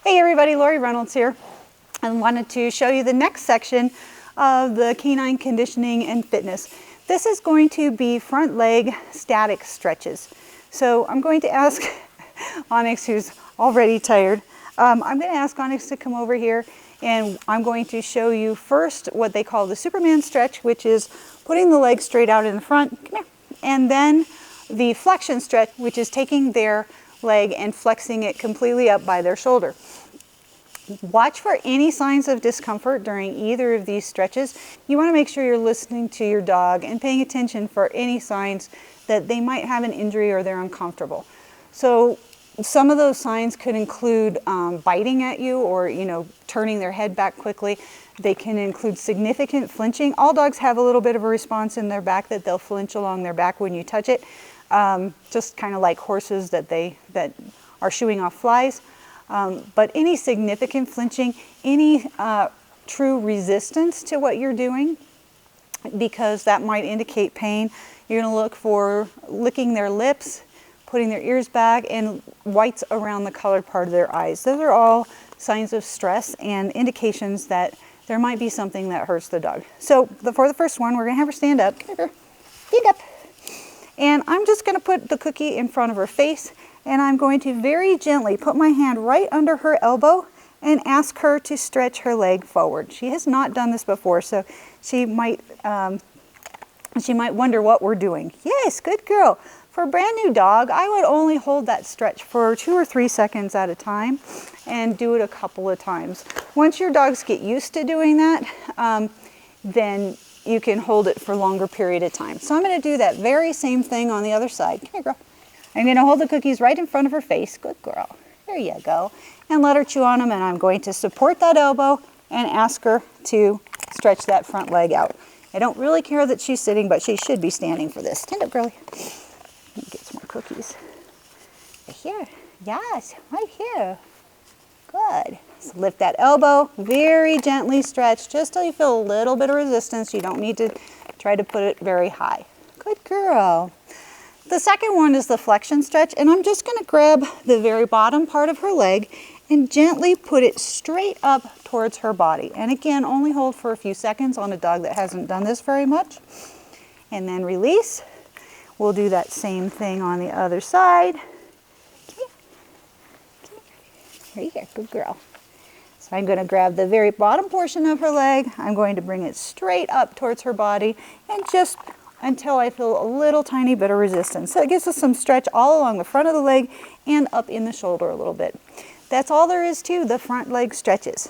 Hey everybody, Lori Reynolds here, and wanted to show you the next section of the canine conditioning and fitness. This is going to be front leg static stretches. So I'm going to ask Onyx, who's already tired, I'm going to ask Onyx to come over here, and I'm going to show you first what they call the Superman stretch, which is putting the leg straight out in the front, come here, and then the flexion stretch, which is taking their leg and flexing it completely up by their shoulder. Watch for any signs of discomfort during either of these stretches. You want to make sure you're listening to your dog and paying attention for any signs that they might have an injury or they're uncomfortable. So some of those signs could include biting at you or, turning their head back quickly. They can include significant flinching. All dogs have a little bit of a response in their back that they'll flinch along their back when you touch it. Just kind of like horses that are shooing off flies. But any significant flinching, any true resistance to what you're doing, because that might indicate pain, you're going to look for licking their lips, putting their ears back, and whites around the colored part of their eyes. Those are all signs of stress and indications that there might be something that hurts the dog. So for the first one, we're going to have her stand up. Stand up. And I'm just going to put the cookie in front of her face, and I'm going to very gently put my hand right under her elbow and ask her to stretch her leg forward. She has not done this before, so she might wonder what we're doing. Yes, good girl. For a brand new dog, I would only hold that stretch for 2 or 3 seconds at a time and do it a couple of times. Once your dogs get used to doing that, then you can hold it for a longer period of time. So I'm going to do that very same thing on the other side. Come here, girl. I'm going to hold the cookies right in front of her face. Good girl. There you go. And let her chew on them, and I'm going to support that elbow and ask her to stretch that front leg out. I don't really care that she's sitting, but she should be standing for this. Stand up, girlie. Let me get some more cookies. Right here. Yes, right here. Good. So lift that elbow, very gently stretch, just till you feel a little bit of resistance. You don't need to try to put it very high. Good girl. The second one is the flexion stretch, and I'm just going to grab the very bottom part of her leg and gently put it straight up towards her body. And again, only hold for a few seconds on a dog that hasn't done this very much. And then release. We'll do that same thing on the other side. Right here, good girl. So I'm going to grab the very bottom portion of her leg. I'm going to bring it straight up towards her body and just until I feel a little tiny bit of resistance. So it gives us some stretch all along the front of the leg and up in the shoulder a little bit. That's all there is to the front leg stretches.